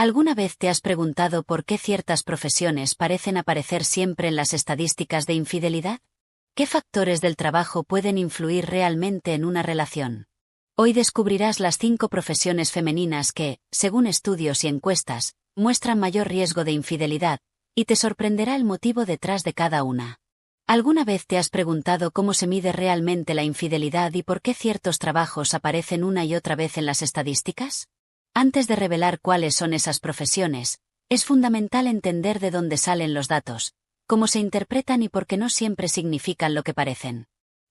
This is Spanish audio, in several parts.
¿Alguna vez te has preguntado por qué ciertas profesiones parecen aparecer siempre en las estadísticas de infidelidad? ¿Qué factores del trabajo pueden influir realmente en una relación? Hoy descubrirás las 5 profesiones femeninas que, según estudios y encuestas, muestran mayor riesgo de infidelidad, y te sorprenderá el motivo detrás de cada una. ¿Alguna vez te has preguntado cómo se mide realmente la infidelidad y por qué ciertos trabajos aparecen una y otra vez en las estadísticas? Antes de revelar cuáles son esas profesiones, es fundamental entender de dónde salen los datos, cómo se interpretan y por qué no siempre significan lo que parecen.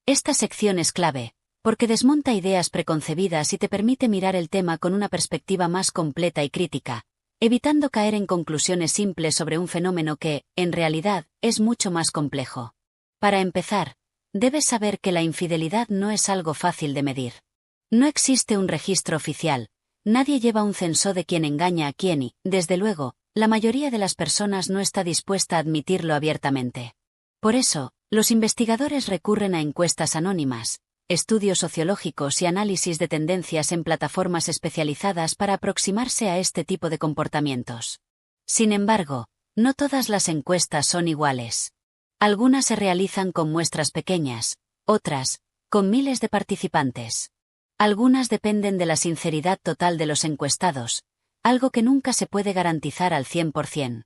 Esta sección es clave, porque desmonta ideas preconcebidas y te permite mirar el tema con una perspectiva más completa y crítica, evitando caer en conclusiones simples sobre un fenómeno que, en realidad, es mucho más complejo. Para empezar, debes saber que la infidelidad no es algo fácil de medir. No existe un registro oficial. Nadie lleva un censo de quién engaña a quién y, desde luego, la mayoría de las personas no está dispuesta a admitirlo abiertamente. Por eso, los investigadores recurren a encuestas anónimas, estudios sociológicos y análisis de tendencias en plataformas especializadas para aproximarse a este tipo de comportamientos. Sin embargo, no todas las encuestas son iguales. Algunas se realizan con muestras pequeñas, otras, con miles de participantes. Algunas dependen de la sinceridad total de los encuestados, algo que nunca se puede garantizar al 100%.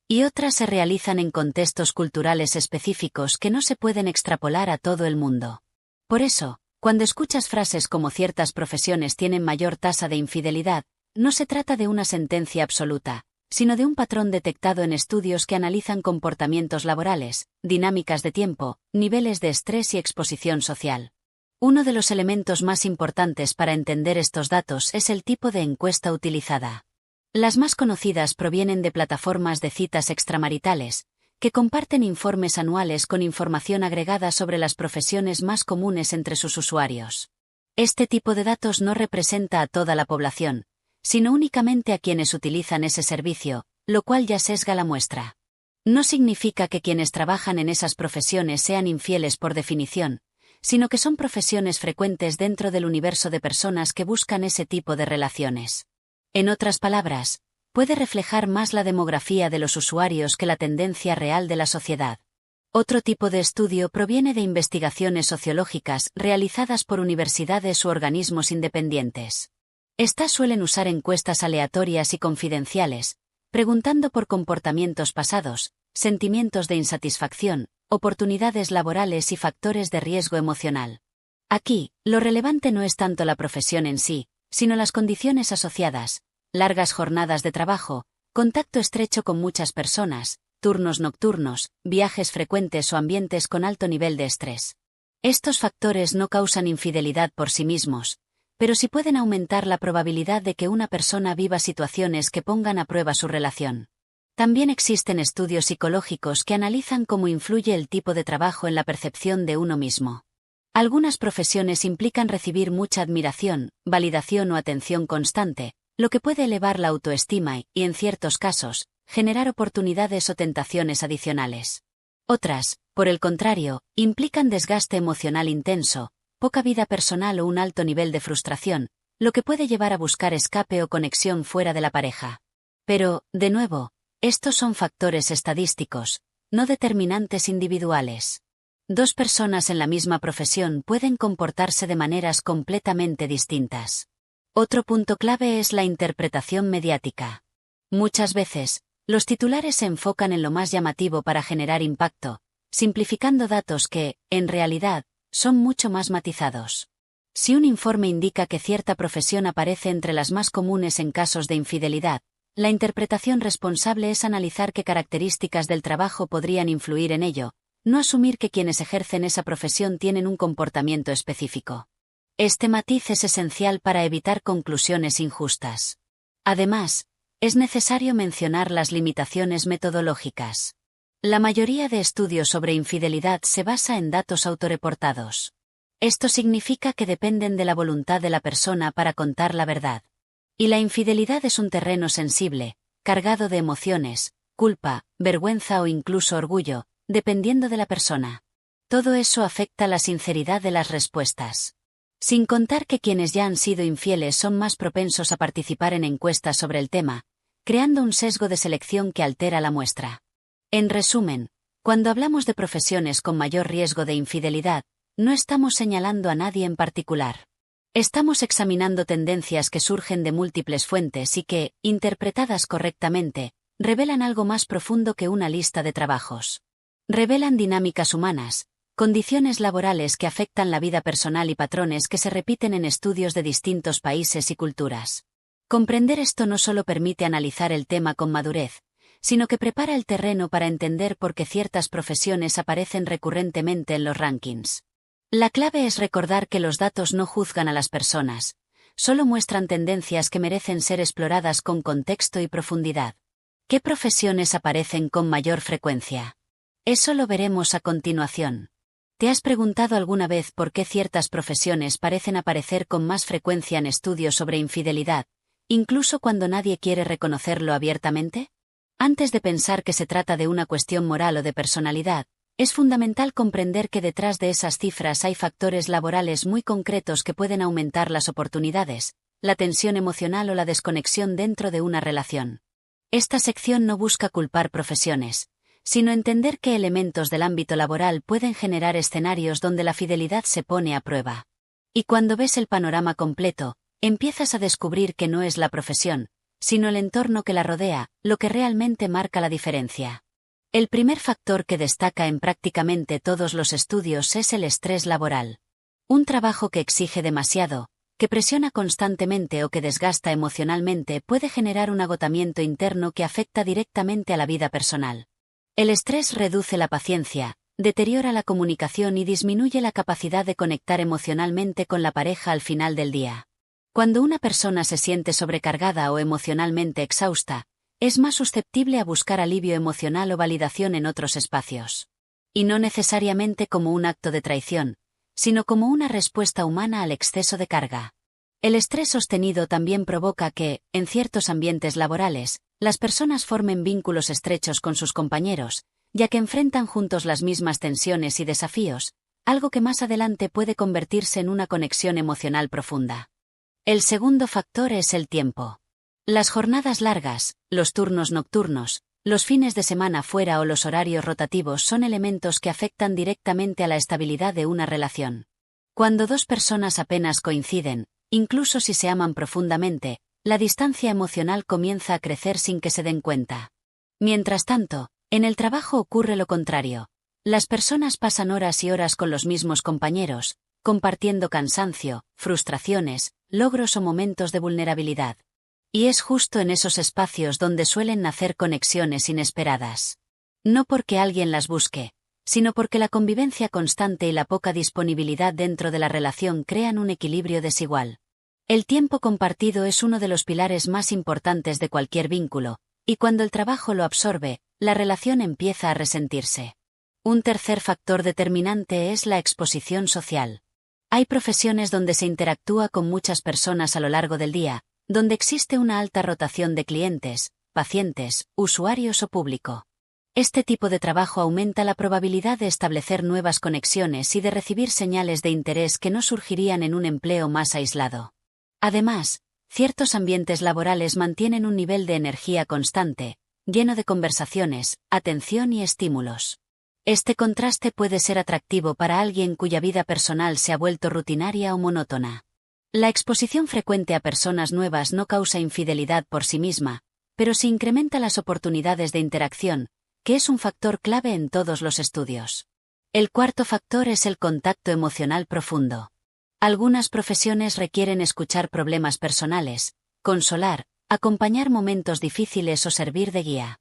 Y otras se realizan en contextos culturales específicos que no se pueden extrapolar a todo el mundo. Por eso, cuando escuchas frases como ciertas profesiones tienen mayor tasa de infidelidad, no se trata de una sentencia absoluta, sino de un patrón detectado en estudios que analizan comportamientos laborales, dinámicas de tiempo, niveles de estrés y exposición social. Uno de los elementos más importantes para entender estos datos es el tipo de encuesta utilizada. Las más conocidas provienen de plataformas de citas extramaritales, que comparten informes anuales con información agregada sobre las profesiones más comunes entre sus usuarios. Este tipo de datos no representa a toda la población, sino únicamente a quienes utilizan ese servicio, lo cual ya sesga la muestra. No significa que quienes trabajan en esas profesiones sean infieles por definición, sino que son profesiones frecuentes dentro del universo de personas que buscan ese tipo de relaciones. En otras palabras, puede reflejar más la demografía de los usuarios que la tendencia real de la sociedad. Otro tipo de estudio proviene de investigaciones sociológicas realizadas por universidades u organismos independientes. Estas suelen usar encuestas aleatorias y confidenciales, preguntando por comportamientos pasados, sentimientos de insatisfacción, oportunidades laborales y factores de riesgo emocional. Aquí, lo relevante no es tanto la profesión en sí, sino las condiciones asociadas, largas jornadas de trabajo, contacto estrecho con muchas personas, turnos nocturnos, viajes frecuentes o ambientes con alto nivel de estrés. Estos factores no causan infidelidad por sí mismos, pero sí pueden aumentar la probabilidad de que una persona viva situaciones que pongan a prueba su relación. También existen estudios psicológicos que analizan cómo influye el tipo de trabajo en la percepción de uno mismo. Algunas profesiones implican recibir mucha admiración, validación o atención constante, lo que puede elevar la autoestima y, en ciertos casos, generar oportunidades o tentaciones adicionales. Otras, por el contrario, implican desgaste emocional intenso, poca vida personal o un alto nivel de frustración, lo que puede llevar a buscar escape o conexión fuera de la pareja. Pero, de nuevo, estos son factores estadísticos, no determinantes individuales. Dos personas en la misma profesión pueden comportarse de maneras completamente distintas. Otro punto clave es la interpretación mediática. Muchas veces, los titulares se enfocan en lo más llamativo para generar impacto, simplificando datos que, en realidad, son mucho más matizados. Si un informe indica que cierta profesión aparece entre las más comunes en casos de infidelidad, la interpretación responsable es analizar qué características del trabajo podrían influir en ello, no asumir que quienes ejercen esa profesión tienen un comportamiento específico. Este matiz es esencial para evitar conclusiones injustas. Además, es necesario mencionar las limitaciones metodológicas. La mayoría de estudios sobre infidelidad se basa en datos autorreportados. Esto significa que dependen de la voluntad de la persona para contar la verdad. Y la infidelidad es un terreno sensible, cargado de emociones, culpa, vergüenza o incluso orgullo, dependiendo de la persona. Todo eso afecta la sinceridad de las respuestas. Sin contar que quienes ya han sido infieles son más propensos a participar en encuestas sobre el tema, creando un sesgo de selección que altera la muestra. En resumen, cuando hablamos de profesiones con mayor riesgo de infidelidad, no estamos señalando a nadie en particular. Estamos examinando tendencias que surgen de múltiples fuentes y que, interpretadas correctamente, revelan algo más profundo que una lista de trabajos. Revelan dinámicas humanas, condiciones laborales que afectan la vida personal y patrones que se repiten en estudios de distintos países y culturas. Comprender esto no solo permite analizar el tema con madurez, sino que prepara el terreno para entender por qué ciertas profesiones aparecen recurrentemente en los rankings. La clave es recordar que los datos no juzgan a las personas, solo muestran tendencias que merecen ser exploradas con contexto y profundidad. ¿Qué profesiones aparecen con mayor frecuencia? Eso lo veremos a continuación. ¿Te has preguntado alguna vez por qué ciertas profesiones parecen aparecer con más frecuencia en estudios sobre infidelidad, incluso cuando nadie quiere reconocerlo abiertamente? Antes de pensar que se trata de una cuestión moral o de personalidad, es fundamental comprender que detrás de esas cifras hay factores laborales muy concretos que pueden aumentar las oportunidades, la tensión emocional o la desconexión dentro de una relación. Esta sección no busca culpar profesiones, sino entender qué elementos del ámbito laboral pueden generar escenarios donde la fidelidad se pone a prueba. Y cuando ves el panorama completo, empiezas a descubrir que no es la profesión, sino el entorno que la rodea, lo que realmente marca la diferencia. El primer factor que destaca en prácticamente todos los estudios es el estrés laboral. Un trabajo que exige demasiado, que presiona constantemente o que desgasta emocionalmente puede generar un agotamiento interno que afecta directamente a la vida personal. El estrés reduce la paciencia, deteriora la comunicación y disminuye la capacidad de conectar emocionalmente con la pareja al final del día. Cuando una persona se siente sobrecargada o emocionalmente exhausta, es más susceptible a buscar alivio emocional o validación en otros espacios. Y no necesariamente como un acto de traición, sino como una respuesta humana al exceso de carga. El estrés sostenido también provoca que, en ciertos ambientes laborales, las personas formen vínculos estrechos con sus compañeros, ya que enfrentan juntos las mismas tensiones y desafíos, algo que más adelante puede convertirse en una conexión emocional profunda. El segundo factor es el tiempo. Las jornadas largas, los turnos nocturnos, los fines de semana fuera o los horarios rotativos son elementos que afectan directamente a la estabilidad de una relación. Cuando dos personas apenas coinciden, incluso si se aman profundamente, la distancia emocional comienza a crecer sin que se den cuenta. Mientras tanto, en el trabajo ocurre lo contrario. Las personas pasan horas y horas con los mismos compañeros, compartiendo cansancio, frustraciones, logros o momentos de vulnerabilidad. Y es justo en esos espacios donde suelen nacer conexiones inesperadas. No porque alguien las busque, sino porque la convivencia constante y la poca disponibilidad dentro de la relación crean un equilibrio desigual. El tiempo compartido es uno de los pilares más importantes de cualquier vínculo, y cuando el trabajo lo absorbe, la relación empieza a resentirse. Un tercer factor determinante es la exposición social. Hay profesiones donde se interactúa con muchas personas a lo largo del día, donde existe una alta rotación de clientes, pacientes, usuarios o público. Este tipo de trabajo aumenta la probabilidad de establecer nuevas conexiones y de recibir señales de interés que no surgirían en un empleo más aislado. Además, ciertos ambientes laborales mantienen un nivel de energía constante, lleno de conversaciones, atención y estímulos. Este contraste puede ser atractivo para alguien cuya vida personal se ha vuelto rutinaria o monótona. La exposición frecuente a personas nuevas no causa infidelidad por sí misma, pero sí incrementa las oportunidades de interacción, que es un factor clave en todos los estudios. El cuarto factor es el contacto emocional profundo. Algunas profesiones requieren escuchar problemas personales, consolar, acompañar momentos difíciles o servir de guía.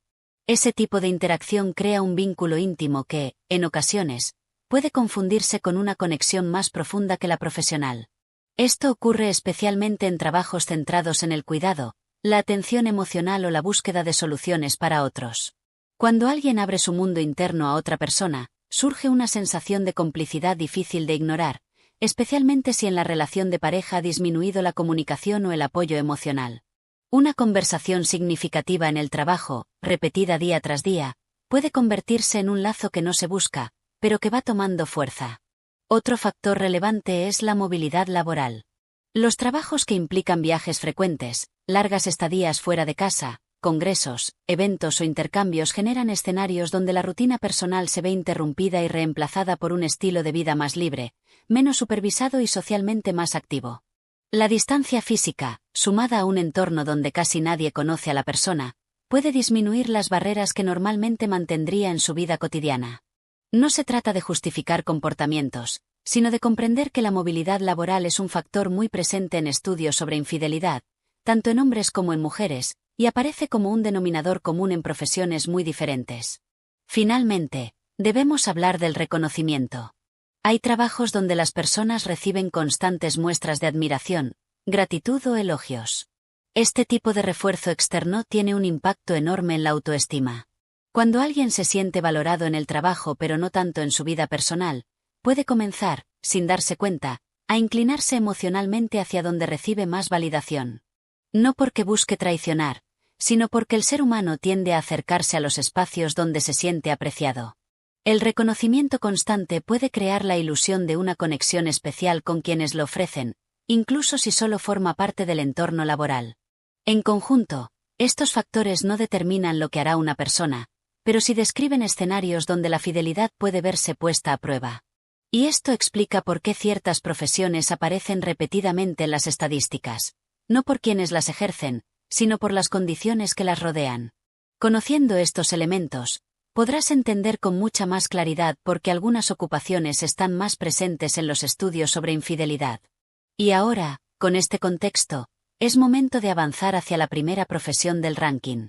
Ese tipo de interacción crea un vínculo íntimo que, en ocasiones, puede confundirse con una conexión más profunda que la profesional. Esto ocurre especialmente en trabajos centrados en el cuidado, la atención emocional o la búsqueda de soluciones para otros. Cuando alguien abre su mundo interno a otra persona, surge una sensación de complicidad difícil de ignorar, especialmente si en la relación de pareja ha disminuido la comunicación o el apoyo emocional. Una conversación significativa en el trabajo, repetida día tras día, puede convertirse en un lazo que no se busca, pero que va tomando fuerza. Otro factor relevante es la movilidad laboral. Los trabajos que implican viajes frecuentes, largas estadías fuera de casa, congresos, eventos o intercambios generan escenarios donde la rutina personal se ve interrumpida y reemplazada por un estilo de vida más libre, menos supervisado y socialmente más activo. La distancia física, sumada a un entorno donde casi nadie conoce a la persona, puede disminuir las barreras que normalmente mantendría en su vida cotidiana. No se trata de justificar comportamientos, sino de comprender que la movilidad laboral es un factor muy presente en estudios sobre infidelidad, tanto en hombres como en mujeres, y aparece como un denominador común en profesiones muy diferentes. Finalmente, debemos hablar del reconocimiento. Hay trabajos donde las personas reciben constantes muestras de admiración, gratitud o elogios. Este tipo de refuerzo externo tiene un impacto enorme en la autoestima. Cuando alguien se siente valorado en el trabajo pero no tanto en su vida personal, puede comenzar, sin darse cuenta, a inclinarse emocionalmente hacia donde recibe más validación. No porque busque traicionar, sino porque el ser humano tiende a acercarse a los espacios donde se siente apreciado. El reconocimiento constante puede crear la ilusión de una conexión especial con quienes lo ofrecen, incluso si solo forma parte del entorno laboral. En conjunto, estos factores no determinan lo que hará una persona, pero sí describen escenarios donde la fidelidad puede verse puesta a prueba. Y esto explica por qué ciertas profesiones aparecen repetidamente en las estadísticas, no por quienes las ejercen, sino por las condiciones que las rodean. Conociendo estos elementos, podrás entender con mucha más claridad por qué algunas ocupaciones están más presentes en los estudios sobre infidelidad. Y ahora, con este contexto, es momento de avanzar hacia la primera profesión del ranking.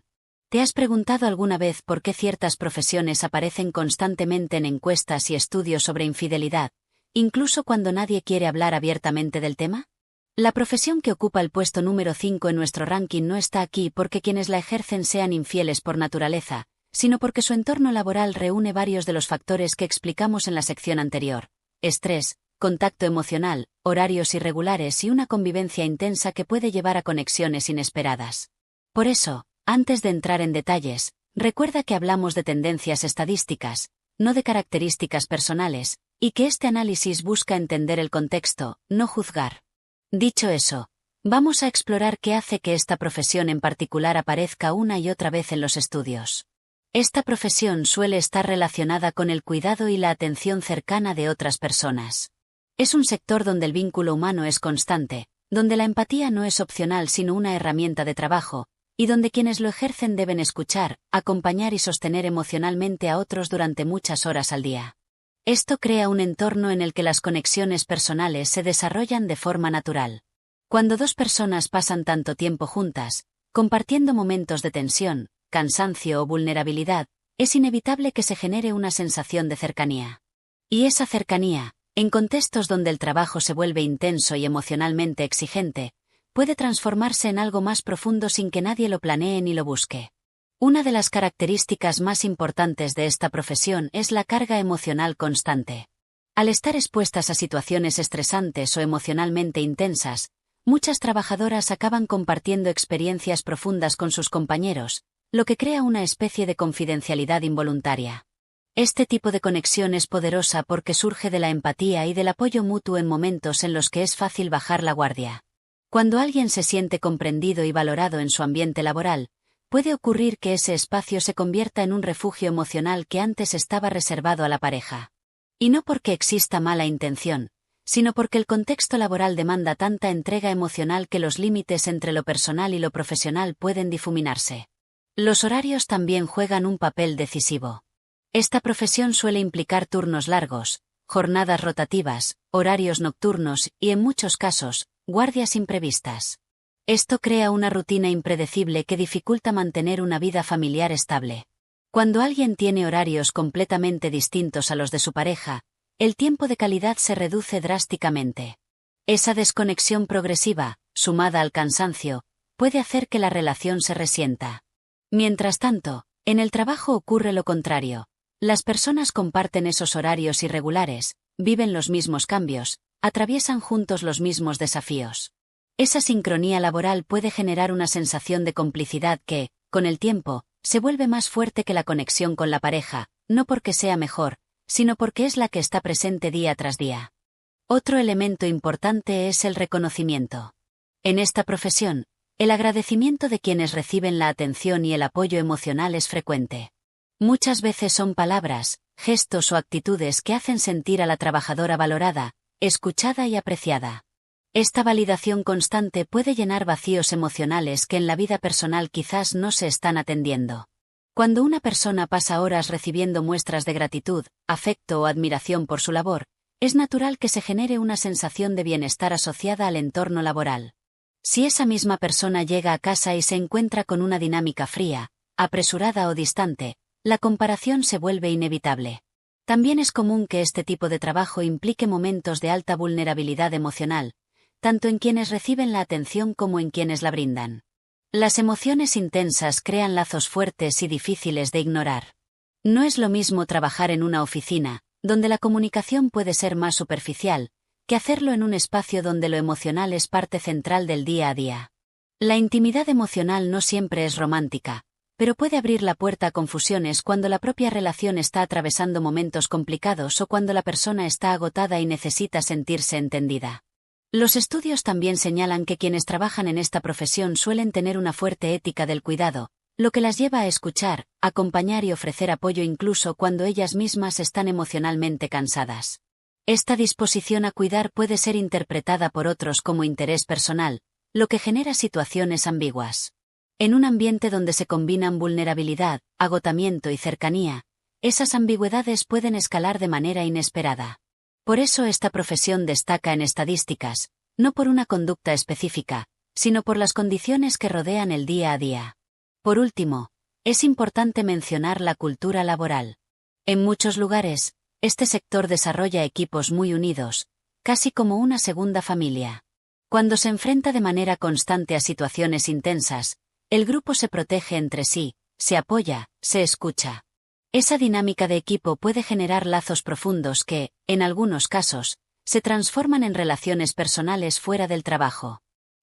¿Te has preguntado alguna vez por qué ciertas profesiones aparecen constantemente en encuestas y estudios sobre infidelidad, incluso cuando nadie quiere hablar abiertamente del tema? La profesión que ocupa el puesto número 5 en nuestro ranking no está aquí porque quienes la ejercen sean infieles por naturaleza, sino porque su entorno laboral reúne varios de los factores que explicamos en la sección anterior: estrés, contacto emocional, horarios irregulares y una convivencia intensa que puede llevar a conexiones inesperadas. Por eso, antes de entrar en detalles, recuerda que hablamos de tendencias estadísticas, no de características personales, y que este análisis busca entender el contexto, no juzgar. Dicho eso, vamos a explorar qué hace que esta profesión en particular aparezca una y otra vez en los estudios. Esta profesión suele estar relacionada con el cuidado y la atención cercana de otras personas. Es un sector donde el vínculo humano es constante, donde la empatía no es opcional sino una herramienta de trabajo, y donde quienes lo ejercen deben escuchar, acompañar y sostener emocionalmente a otros durante muchas horas al día. Esto crea un entorno en el que las conexiones personales se desarrollan de forma natural. Cuando dos personas pasan tanto tiempo juntas, compartiendo momentos de tensión, cansancio o vulnerabilidad, es inevitable que se genere una sensación de cercanía. Y esa cercanía, en contextos donde el trabajo se vuelve intenso y emocionalmente exigente, puede transformarse en algo más profundo sin que nadie lo planee ni lo busque. Una de las características más importantes de esta profesión es la carga emocional constante. Al estar expuestas a situaciones estresantes o emocionalmente intensas, muchas trabajadoras acaban compartiendo experiencias profundas con sus compañeros, lo que crea una especie de confidencialidad involuntaria. Este tipo de conexión es poderosa porque surge de la empatía y del apoyo mutuo en momentos en los que es fácil bajar la guardia. Cuando alguien se siente comprendido y valorado en su ambiente laboral, puede ocurrir que ese espacio se convierta en un refugio emocional que antes estaba reservado a la pareja. Y no porque exista mala intención, sino porque el contexto laboral demanda tanta entrega emocional que los límites entre lo personal y lo profesional pueden difuminarse. Los horarios también juegan un papel decisivo. Esta profesión suele implicar turnos largos, jornadas rotativas, horarios nocturnos y, en muchos casos, guardias imprevistas. Esto crea una rutina impredecible que dificulta mantener una vida familiar estable. Cuando alguien tiene horarios completamente distintos a los de su pareja, el tiempo de calidad se reduce drásticamente. Esa desconexión progresiva, sumada al cansancio, puede hacer que la relación se resienta. Mientras tanto, en el trabajo ocurre lo contrario. Las personas comparten esos horarios irregulares, viven los mismos cambios, atraviesan juntos los mismos desafíos. Esa sincronía laboral puede generar una sensación de complicidad que, con el tiempo, se vuelve más fuerte que la conexión con la pareja, no porque sea mejor, sino porque es la que está presente día tras día. Otro elemento importante es el reconocimiento. En esta profesión, El agradecimiento de quienes reciben la atención y el apoyo emocional es frecuente. Muchas veces son palabras, gestos o actitudes que hacen sentir a la trabajadora valorada, escuchada y apreciada. Esta validación constante puede llenar vacíos emocionales que en la vida personal quizás no se están atendiendo. Cuando una persona pasa horas recibiendo muestras de gratitud, afecto o admiración por su labor, es natural que se genere una sensación de bienestar asociada al entorno laboral. Si esa misma persona llega a casa y se encuentra con una dinámica fría, apresurada o distante, la comparación se vuelve inevitable. También es común que este tipo de trabajo implique momentos de alta vulnerabilidad emocional, tanto en quienes reciben la atención como en quienes la brindan. Las emociones intensas crean lazos fuertes y difíciles de ignorar. No es lo mismo trabajar en una oficina, donde la comunicación puede ser más superficial, que hacerlo en un espacio donde lo emocional es parte central del día a día. La intimidad emocional no siempre es romántica, pero puede abrir la puerta a confusiones cuando la propia relación está atravesando momentos complicados o cuando la persona está agotada y necesita sentirse entendida. Los estudios también señalan que quienes trabajan en esta profesión suelen tener una fuerte ética del cuidado, lo que las lleva a escuchar, acompañar y ofrecer apoyo incluso cuando ellas mismas están emocionalmente cansadas. Esta disposición a cuidar puede ser interpretada por otros como interés personal, lo que genera situaciones ambiguas. En un ambiente donde se combinan vulnerabilidad, agotamiento y cercanía, esas ambigüedades pueden escalar de manera inesperada. Por eso esta profesión destaca en estadísticas, no por una conducta específica, sino por las condiciones que rodean el día a día. Por último, es importante mencionar la cultura laboral. En muchos lugares, este sector desarrolla equipos muy unidos, casi como una segunda familia. Cuando se enfrenta de manera constante a situaciones intensas, el grupo se protege entre sí, se apoya, se escucha. Esa dinámica de equipo puede generar lazos profundos que, en algunos casos, se transforman en relaciones personales fuera del trabajo.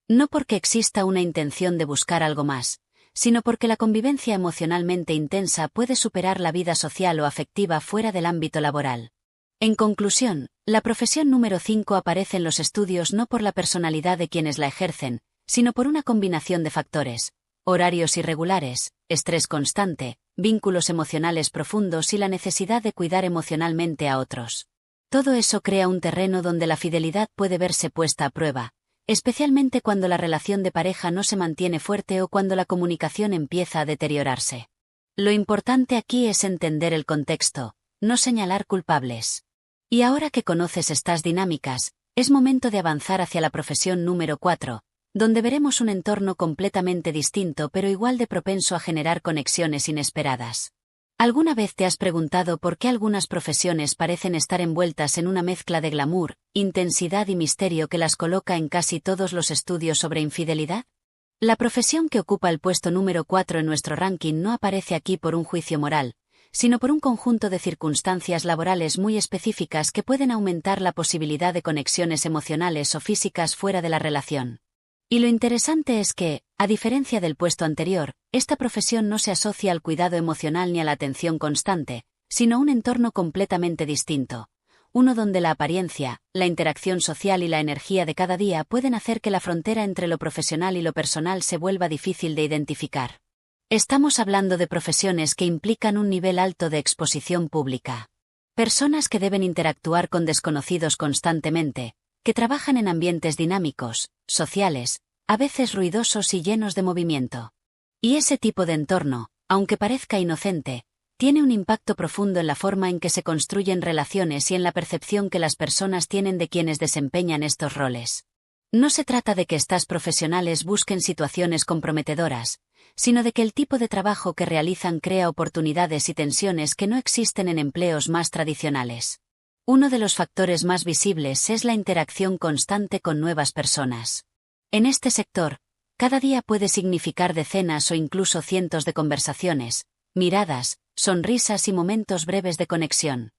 No porque exista una intención de buscar algo más, sino porque la convivencia emocionalmente intensa puede superar la vida social o afectiva fuera del ámbito laboral. En conclusión, la profesión número 5 aparece en los estudios no por la personalidad de quienes la ejercen, sino por una combinación de factores: horarios irregulares, estrés constante, vínculos emocionales profundos y la necesidad de cuidar emocionalmente a otros. Todo eso crea un terreno donde la fidelidad puede verse puesta a prueba, especialmente cuando la relación de pareja no se mantiene fuerte o cuando la comunicación empieza a deteriorarse. Lo importante aquí es entender el contexto, no señalar culpables. Y ahora que conoces estas dinámicas, es momento de avanzar hacia la profesión número 4, donde veremos un entorno completamente distinto pero igual de propenso a generar conexiones inesperadas. ¿Alguna vez te has preguntado por qué algunas profesiones parecen estar envueltas en una mezcla de glamour, intensidad y misterio que las coloca en casi todos los estudios sobre infidelidad? La profesión que ocupa el puesto número 4 en nuestro ranking no aparece aquí por un juicio moral, sino por un conjunto de circunstancias laborales muy específicas que pueden aumentar la posibilidad de conexiones emocionales o físicas fuera de la relación. Y lo interesante es que, a diferencia del puesto anterior, esta profesión no se asocia al cuidado emocional ni a la atención constante, sino a un entorno completamente distinto, uno donde la apariencia, la interacción social y la energía de cada día pueden hacer que la frontera entre lo profesional y lo personal se vuelva difícil de identificar. Estamos hablando de profesiones que implican un nivel alto de exposición pública. Personas que deben interactuar con desconocidos constantemente, que trabajan en ambientes dinámicos, sociales, a veces ruidosos y llenos de movimiento. Y ese tipo de entorno, aunque parezca inocente, tiene un impacto profundo en la forma en que se construyen relaciones y en la percepción que las personas tienen de quienes desempeñan estos roles. No se trata de que estas profesionales busquen situaciones comprometedoras, sino de que el tipo de trabajo que realizan crea oportunidades y tensiones que no existen en empleos más tradicionales. Uno de los factores más visibles es la interacción constante con nuevas personas. En este sector, cada día puede significar decenas o incluso cientos de conversaciones, miradas, sonrisas y momentos breves de conexión.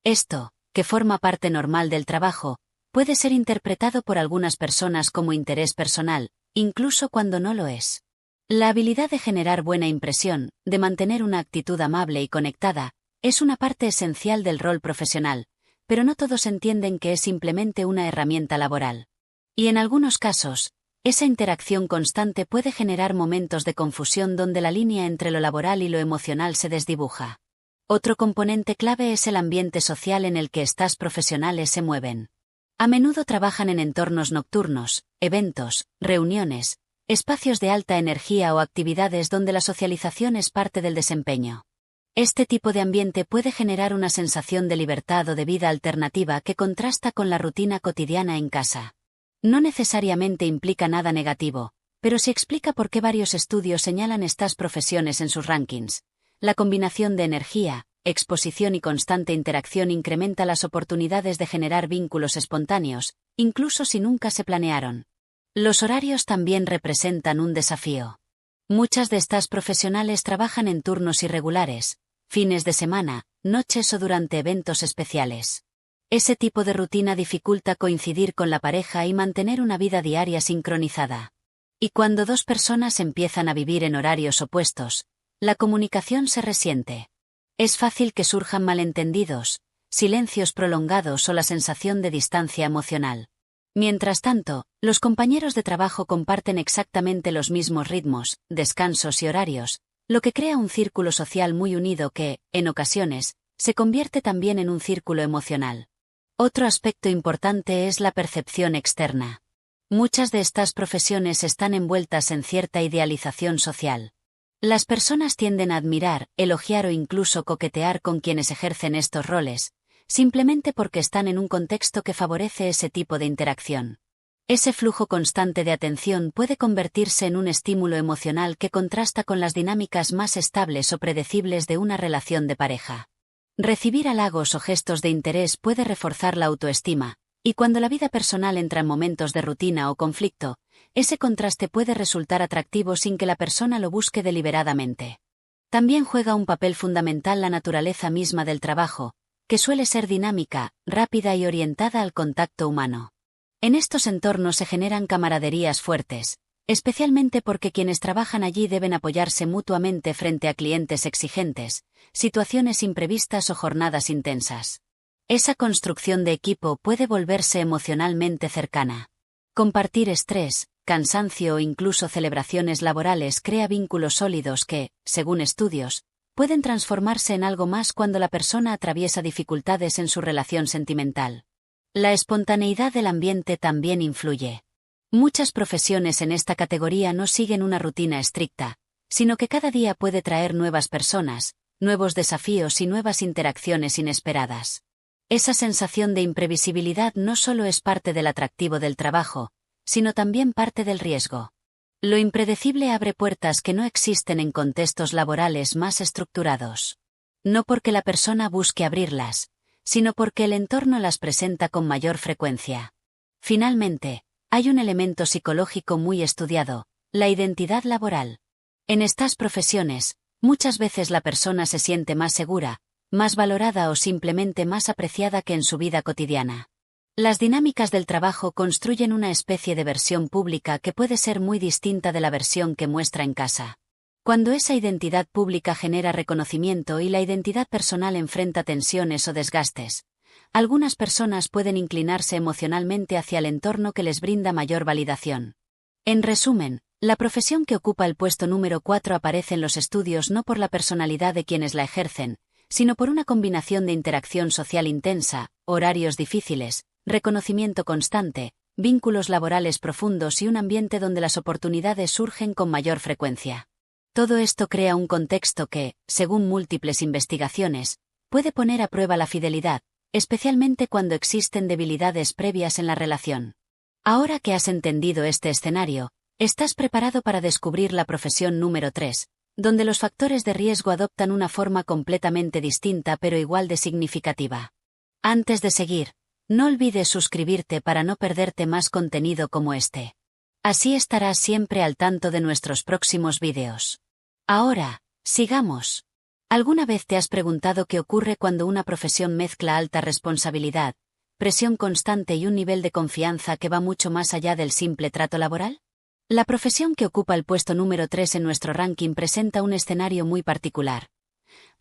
Esto, que forma parte normal del trabajo, puede ser interpretado por algunas personas como interés personal, incluso cuando no lo es. La habilidad de generar buena impresión, de mantener una actitud amable y conectada, es una parte esencial del rol profesional, pero no todos entienden que es simplemente una herramienta laboral. Y en algunos casos, Esa interacción constante puede generar momentos de confusión donde la línea entre lo laboral y lo emocional se desdibuja. Otro componente clave es el ambiente social en el que estas profesionales se mueven. A menudo trabajan en entornos nocturnos, eventos, reuniones, espacios de alta energía o actividades donde la socialización es parte del desempeño. Este tipo de ambiente puede generar una sensación de libertad o de vida alternativa que contrasta con la rutina cotidiana en casa. No necesariamente implica nada negativo, pero se explica por qué varios estudios señalan estas profesiones en sus rankings. La combinación de energía, exposición y constante interacción incrementa las oportunidades de generar vínculos espontáneos, incluso si nunca se planearon. Los horarios también representan un desafío. Muchas de estas profesionales trabajan en turnos irregulares, fines de semana, noches o durante eventos especiales. Ese tipo de rutina dificulta coincidir con la pareja y mantener una vida diaria sincronizada. Y cuando dos personas empiezan a vivir en horarios opuestos, la comunicación se resiente. Es fácil que surjan malentendidos, silencios prolongados o la sensación de distancia emocional. Mientras tanto, los compañeros de trabajo comparten exactamente los mismos ritmos, descansos y horarios, lo que crea un círculo social muy unido que, en ocasiones, se convierte también en un círculo emocional. Otro aspecto importante es la percepción externa. Muchas de estas profesiones están envueltas en cierta idealización social. Las personas tienden a admirar, elogiar o incluso coquetear con quienes ejercen estos roles, simplemente porque están en un contexto que favorece ese tipo de interacción. Ese flujo constante de atención puede convertirse en un estímulo emocional que contrasta con las dinámicas más estables o predecibles de una relación de pareja. Recibir halagos o gestos de interés puede reforzar la autoestima, y cuando la vida personal entra en momentos de rutina o conflicto, ese contraste puede resultar atractivo sin que la persona lo busque deliberadamente. También juega un papel fundamental la naturaleza misma del trabajo, que suele ser dinámica, rápida y orientada al contacto humano. En estos entornos se generan camaraderías fuertes, especialmente porque quienes trabajan allí deben apoyarse mutuamente frente a clientes exigentes, situaciones imprevistas o jornadas intensas. Esa construcción de equipo puede volverse emocionalmente cercana. Compartir estrés, cansancio o incluso celebraciones laborales crea vínculos sólidos que, según estudios, pueden transformarse en algo más cuando la persona atraviesa dificultades en su relación sentimental. La espontaneidad del ambiente también influye. Muchas profesiones en esta categoría no siguen una rutina estricta, sino que cada día puede traer nuevas personas, nuevos desafíos y nuevas interacciones inesperadas. Esa sensación de imprevisibilidad no solo es parte del atractivo del trabajo, sino también parte del riesgo. Lo impredecible abre puertas que no existen en contextos laborales más estructurados. No porque la persona busque abrirlas, sino porque el entorno las presenta con mayor frecuencia. Finalmente, hay un elemento psicológico muy estudiado, la identidad laboral. En estas profesiones, muchas veces la persona se siente más segura, más valorada o simplemente más apreciada que en su vida cotidiana. Las dinámicas del trabajo construyen una especie de versión pública que puede ser muy distinta de la versión que muestra en casa. Cuando esa identidad pública genera reconocimiento y la identidad personal enfrenta tensiones o desgastes, algunas personas pueden inclinarse emocionalmente hacia el entorno que les brinda mayor validación. En resumen, la profesión que ocupa el puesto número 4 aparece en los estudios no por la personalidad de quienes la ejercen, sino por una combinación de interacción social intensa, horarios difíciles, reconocimiento constante, vínculos laborales profundos y un ambiente donde las oportunidades surgen con mayor frecuencia. Todo esto crea un contexto que, según múltiples investigaciones, puede poner a prueba la fidelidad, especialmente cuando existen debilidades previas en la relación. Ahora que has entendido este escenario, estás preparado para descubrir la profesión número 3, donde los factores de riesgo adoptan una forma completamente distinta pero igual de significativa. Antes de seguir, no olvides suscribirte para no perderte más contenido como este. Así estarás siempre al tanto de nuestros próximos vídeos. Ahora, sigamos. ¿Alguna vez te has preguntado qué ocurre cuando una profesión mezcla alta responsabilidad, presión constante y un nivel de confianza que va mucho más allá del simple trato laboral? La profesión que ocupa el puesto número 3 en nuestro ranking presenta un escenario muy particular.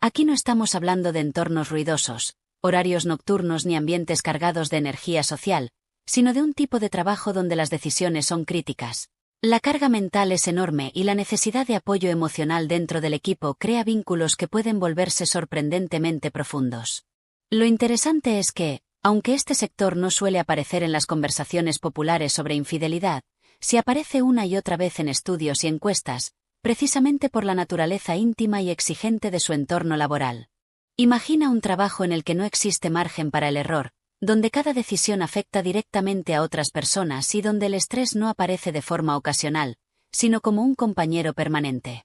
Aquí no estamos hablando de entornos ruidosos, horarios nocturnos ni ambientes cargados de energía social, sino de un tipo de trabajo donde las decisiones son críticas, La carga mental es enorme y la necesidad de apoyo emocional dentro del equipo crea vínculos que pueden volverse sorprendentemente profundos. Lo interesante es que, aunque este sector no suele aparecer en las conversaciones populares sobre infidelidad, sí aparece una y otra vez en estudios y encuestas, precisamente por la naturaleza íntima y exigente de su entorno laboral. Imagina un trabajo en el que no existe margen para el error, donde cada decisión afecta directamente a otras personas y donde el estrés no aparece de forma ocasional, sino como un compañero permanente.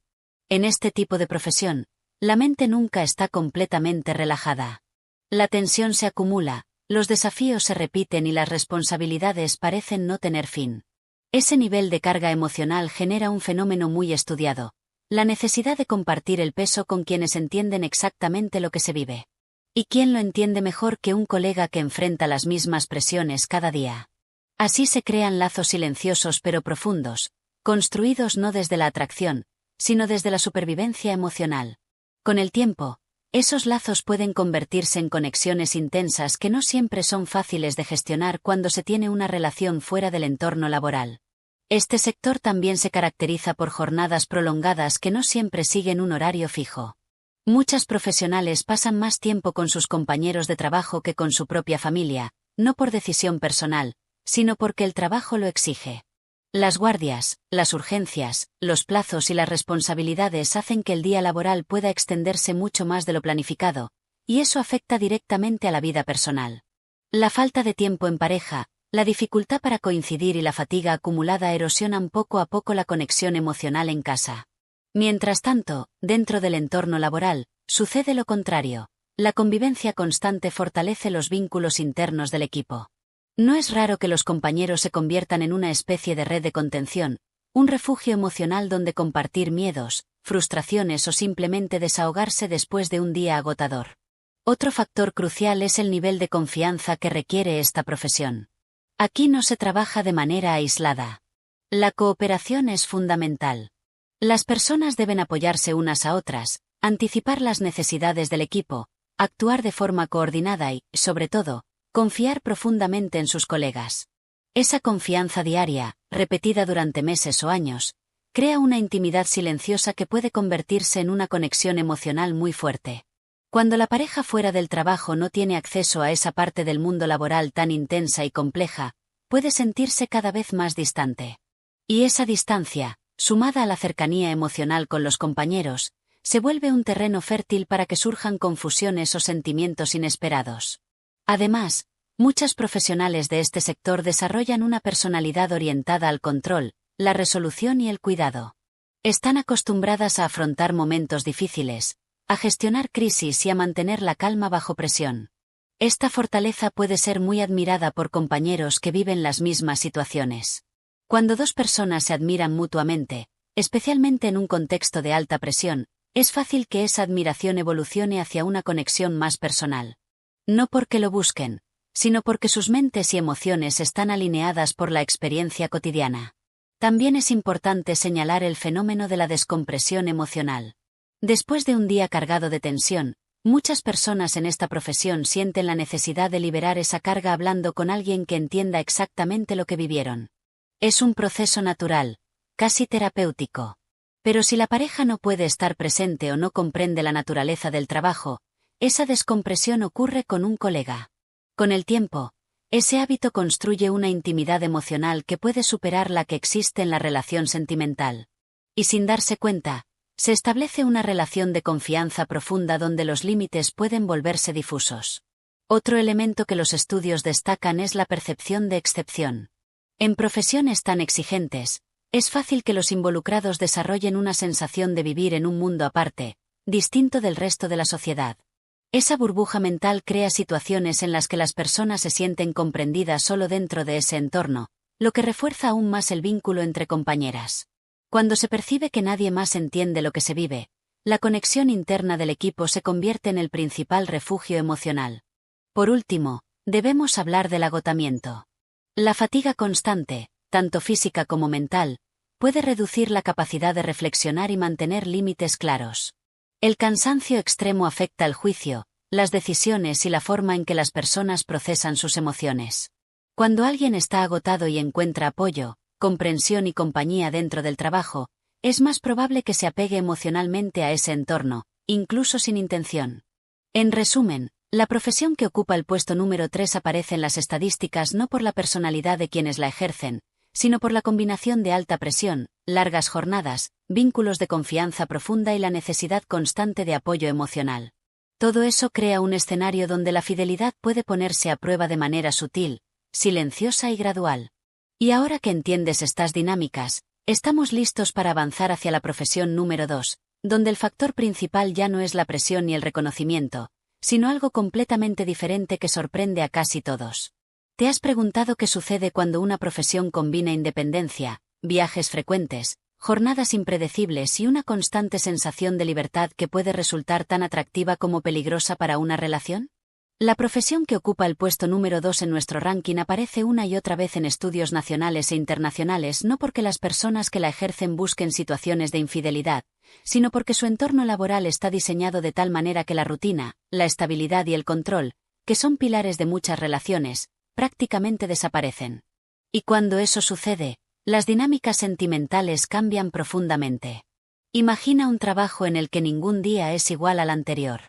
En este tipo de profesión, la mente nunca está completamente relajada. La tensión se acumula, los desafíos se repiten y las responsabilidades parecen no tener fin. Ese nivel de carga emocional genera un fenómeno muy estudiado: la necesidad de compartir el peso con quienes entienden exactamente lo que se vive. ¿Y quién lo entiende mejor que un colega que enfrenta las mismas presiones cada día? Así se crean lazos silenciosos pero profundos, construidos no desde la atracción, sino desde la supervivencia emocional. Con el tiempo, esos lazos pueden convertirse en conexiones intensas que no siempre son fáciles de gestionar cuando se tiene una relación fuera del entorno laboral. Este sector también se caracteriza por jornadas prolongadas que no siempre siguen un horario fijo. Muchas profesionales pasan más tiempo con sus compañeros de trabajo que con su propia familia, no por decisión personal, sino porque el trabajo lo exige. Las guardias, las urgencias, los plazos y las responsabilidades hacen que el día laboral pueda extenderse mucho más de lo planificado, y eso afecta directamente a la vida personal. La falta de tiempo en pareja, la dificultad para coincidir y la fatiga acumulada erosionan poco a poco la conexión emocional en casa. Mientras tanto, dentro del entorno laboral, sucede lo contrario. La convivencia constante fortalece los vínculos internos del equipo. No es raro que los compañeros se conviertan en una especie de red de contención, un refugio emocional donde compartir miedos, frustraciones o simplemente desahogarse después de un día agotador. Otro factor crucial es el nivel de confianza que requiere esta profesión. Aquí no se trabaja de manera aislada. La cooperación es fundamental. Las personas deben apoyarse unas a otras, anticipar las necesidades del equipo, actuar de forma coordinada y, sobre todo, confiar profundamente en sus colegas. Esa confianza diaria, repetida durante meses o años, crea una intimidad silenciosa que puede convertirse en una conexión emocional muy fuerte. Cuando la pareja fuera del trabajo no tiene acceso a esa parte del mundo laboral tan intensa y compleja, puede sentirse cada vez más distante. Y esa distancia, sumada a la cercanía emocional con los compañeros, se vuelve un terreno fértil para que surjan confusiones o sentimientos inesperados. Además, muchas profesionales de este sector desarrollan una personalidad orientada al control, la resolución y el cuidado. Están acostumbradas a afrontar momentos difíciles, a gestionar crisis y a mantener la calma bajo presión. Esta fortaleza puede ser muy admirada por compañeros que viven las mismas situaciones. Cuando dos personas se admiran mutuamente, especialmente en un contexto de alta presión, es fácil que esa admiración evolucione hacia una conexión más personal. No porque lo busquen, sino porque sus mentes y emociones están alineadas por la experiencia cotidiana. También es importante señalar el fenómeno de la descompresión emocional. Después de un día cargado de tensión, muchas personas en esta profesión sienten la necesidad de liberar esa carga hablando con alguien que entienda exactamente lo que vivieron. Es un proceso natural, casi terapéutico. Pero si la pareja no puede estar presente o no comprende la naturaleza del trabajo, esa descompresión ocurre con un colega. Con el tiempo, ese hábito construye una intimidad emocional que puede superar la que existe en la relación sentimental. Y sin darse cuenta, se establece una relación de confianza profunda donde los límites pueden volverse difusos. Otro elemento que los estudios destacan es la percepción de excepción. En profesiones tan exigentes, es fácil que los involucrados desarrollen una sensación de vivir en un mundo aparte, distinto del resto de la sociedad. Esa burbuja mental crea situaciones en las que las personas se sienten comprendidas solo dentro de ese entorno, lo que refuerza aún más el vínculo entre compañeras. Cuando se percibe que nadie más entiende lo que se vive, la conexión interna del equipo se convierte en el principal refugio emocional. Por último, debemos hablar del agotamiento. La fatiga constante, tanto física como mental, puede reducir la capacidad de reflexionar y mantener límites claros. El cansancio extremo afecta el juicio, las decisiones y la forma en que las personas procesan sus emociones. Cuando alguien está agotado y encuentra apoyo, comprensión y compañía dentro del trabajo, es más probable que se apegue emocionalmente a ese entorno, incluso sin intención. En resumen, la profesión que ocupa el puesto número 3 aparece en las estadísticas no por la personalidad de quienes la ejercen, sino por la combinación de alta presión, largas jornadas, vínculos de confianza profunda y la necesidad constante de apoyo emocional. Todo eso crea un escenario donde la fidelidad puede ponerse a prueba de manera sutil, silenciosa y gradual. Y ahora que entiendes estas dinámicas, estamos listos para avanzar hacia la profesión número 2, donde el factor principal ya no es la presión ni el reconocimiento, sino algo completamente diferente que sorprende a casi todos. ¿Te has preguntado qué sucede cuando una profesión combina independencia, viajes frecuentes, jornadas impredecibles y una constante sensación de libertad que puede resultar tan atractiva como peligrosa para una relación? La profesión que ocupa el puesto número 2 en nuestro ranking aparece una y otra vez en estudios nacionales e internacionales no porque las personas que la ejercen busquen situaciones de infidelidad, sino porque su entorno laboral está diseñado de tal manera que la rutina, la estabilidad y el control, que son pilares de muchas relaciones, prácticamente desaparecen. Y cuando eso sucede, las dinámicas sentimentales cambian profundamente. Imagina un trabajo en el que ningún día es igual al anterior.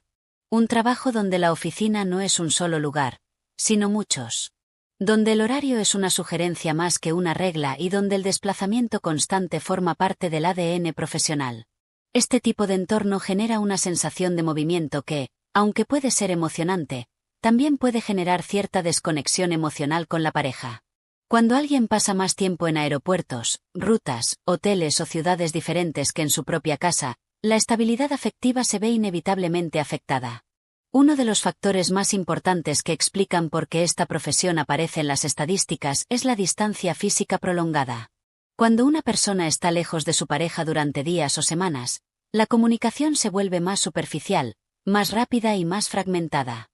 Un trabajo donde la oficina no es un solo lugar, sino muchos. Donde el horario es una sugerencia más que una regla y donde el desplazamiento constante forma parte del ADN profesional. Este tipo de entorno genera una sensación de movimiento que, aunque puede ser emocionante, también puede generar cierta desconexión emocional con la pareja. Cuando alguien pasa más tiempo en aeropuertos, rutas, hoteles o ciudades diferentes que en su propia casa, la estabilidad afectiva se ve inevitablemente afectada. Uno de los factores más importantes que explican por qué esta profesión aparece en las estadísticas es la distancia física prolongada. Cuando una persona está lejos de su pareja durante días o semanas, la comunicación se vuelve más superficial, más rápida y más fragmentada.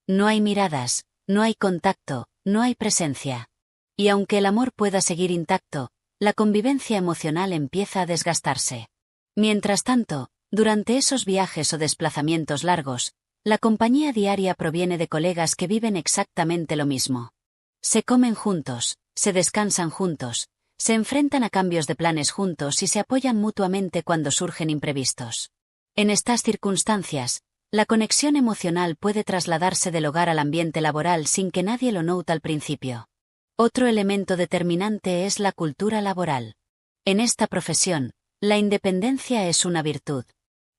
No hay miradas, no hay contacto, no hay presencia. Y aunque el amor pueda seguir intacto, la convivencia emocional empieza a desgastarse. Mientras tanto, durante esos viajes o desplazamientos largos, la compañía diaria proviene de colegas que viven exactamente lo mismo. Se comen juntos, se descansan juntos, se enfrentan a cambios de planes juntos y se apoyan mutuamente cuando surgen imprevistos. En estas circunstancias, la conexión emocional puede trasladarse del hogar al ambiente laboral sin que nadie lo note al principio. Otro elemento determinante es la cultura laboral. En esta profesión, la independencia es una virtud.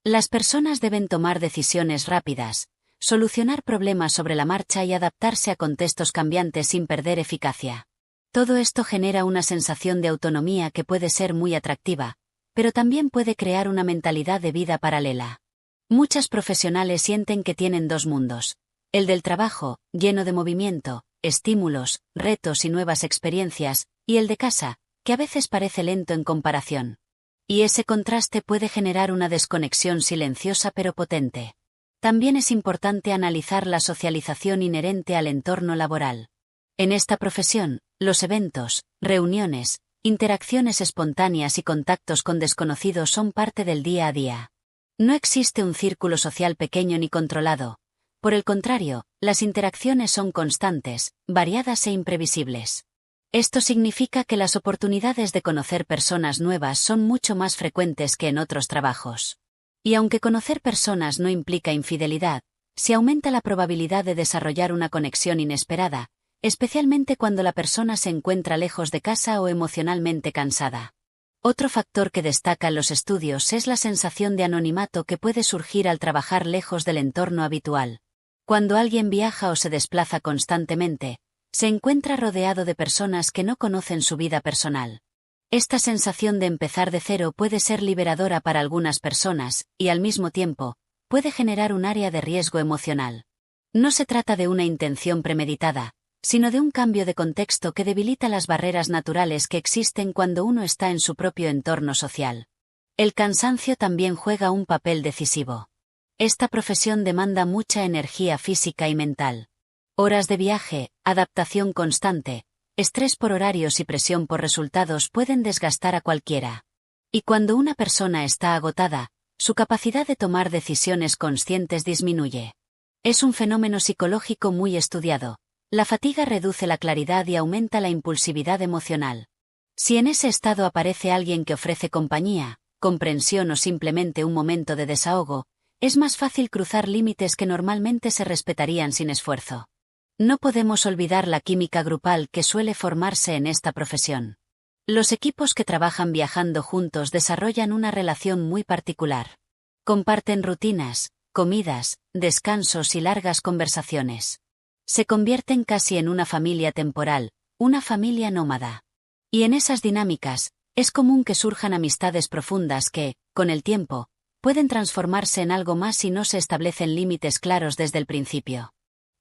Las personas deben tomar decisiones rápidas, solucionar problemas sobre la marcha y adaptarse a contextos cambiantes sin perder eficacia. Todo esto genera una sensación de autonomía que puede ser muy atractiva, pero también puede crear una mentalidad de vida paralela. Muchas profesionales sienten que tienen dos mundos: el del trabajo, lleno de movimiento, estímulos, retos y nuevas experiencias, y el de casa, que a veces parece lento en comparación. Y ese contraste puede generar una desconexión silenciosa pero potente. También es importante analizar la socialización inherente al entorno laboral. En esta profesión, los eventos, reuniones, interacciones espontáneas y contactos con desconocidos son parte del día a día. No existe un círculo social pequeño ni controlado. Por el contrario, las interacciones son constantes, variadas e imprevisibles. Esto significa que las oportunidades de conocer personas nuevas son mucho más frecuentes que en otros trabajos. Y aunque conocer personas no implica infidelidad, se aumenta la probabilidad de desarrollar una conexión inesperada, especialmente cuando la persona se encuentra lejos de casa o emocionalmente cansada. Otro factor que destaca en los estudios es la sensación de anonimato que puede surgir al trabajar lejos del entorno habitual. Cuando alguien viaja o se desplaza constantemente, se encuentra rodeado de personas que no conocen su vida personal. Esta sensación de empezar de cero puede ser liberadora para algunas personas, y al mismo tiempo, puede generar un área de riesgo emocional. No se trata de una intención premeditada, sino de un cambio de contexto que debilita las barreras naturales que existen cuando uno está en su propio entorno social. El cansancio también juega un papel decisivo. Esta profesión demanda mucha energía física y mental. Horas de viaje, adaptación constante, estrés por horarios y presión por resultados pueden desgastar a cualquiera. Y cuando una persona está agotada, su capacidad de tomar decisiones conscientes disminuye. Es un fenómeno psicológico muy estudiado. La fatiga reduce la claridad y aumenta la impulsividad emocional. Si en ese estado aparece alguien que ofrece compañía, comprensión o simplemente un momento de desahogo, es más fácil cruzar límites que normalmente se respetarían sin esfuerzo. No podemos olvidar la química grupal que suele formarse en esta profesión. Los equipos que trabajan viajando juntos desarrollan una relación muy particular. Comparten rutinas, comidas, descansos y largas conversaciones. Se convierten casi en una familia temporal, una familia nómada. Y en esas dinámicas, es común que surjan amistades profundas que, con el tiempo, pueden transformarse en algo más si no se establecen límites claros desde el principio.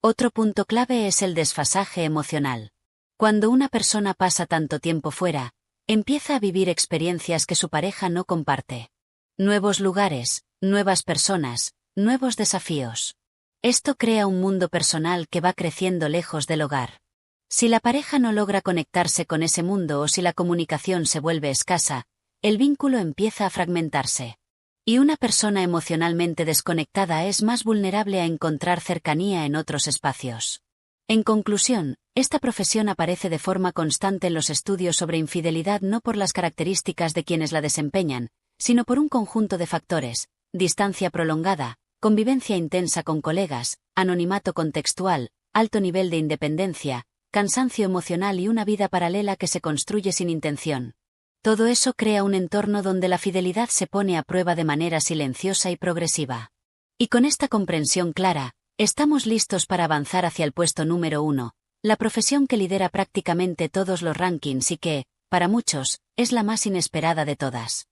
Otro punto clave es el desfasaje emocional. Cuando una persona pasa tanto tiempo fuera, empieza a vivir experiencias que su pareja no comparte. Nuevos lugares, nuevas personas, nuevos desafíos. Esto crea un mundo personal que va creciendo lejos del hogar. Si la pareja no logra conectarse con ese mundo o si la comunicación se vuelve escasa, el vínculo empieza a fragmentarse. Y una persona emocionalmente desconectada es más vulnerable a encontrar cercanía en otros espacios. En conclusión, esta profesión aparece de forma constante en los estudios sobre infidelidad no por las características de quienes la desempeñan, sino por un conjunto de factores: distancia prolongada, convivencia intensa con colegas, anonimato contextual, alto nivel de independencia, cansancio emocional y una vida paralela que se construye sin intención. Todo eso crea un entorno donde la fidelidad se pone a prueba de manera silenciosa y progresiva. Y con esta comprensión clara, estamos listos para avanzar hacia el puesto número 1, la profesión que lidera prácticamente todos los rankings y que, para muchos, es la más inesperada de todas.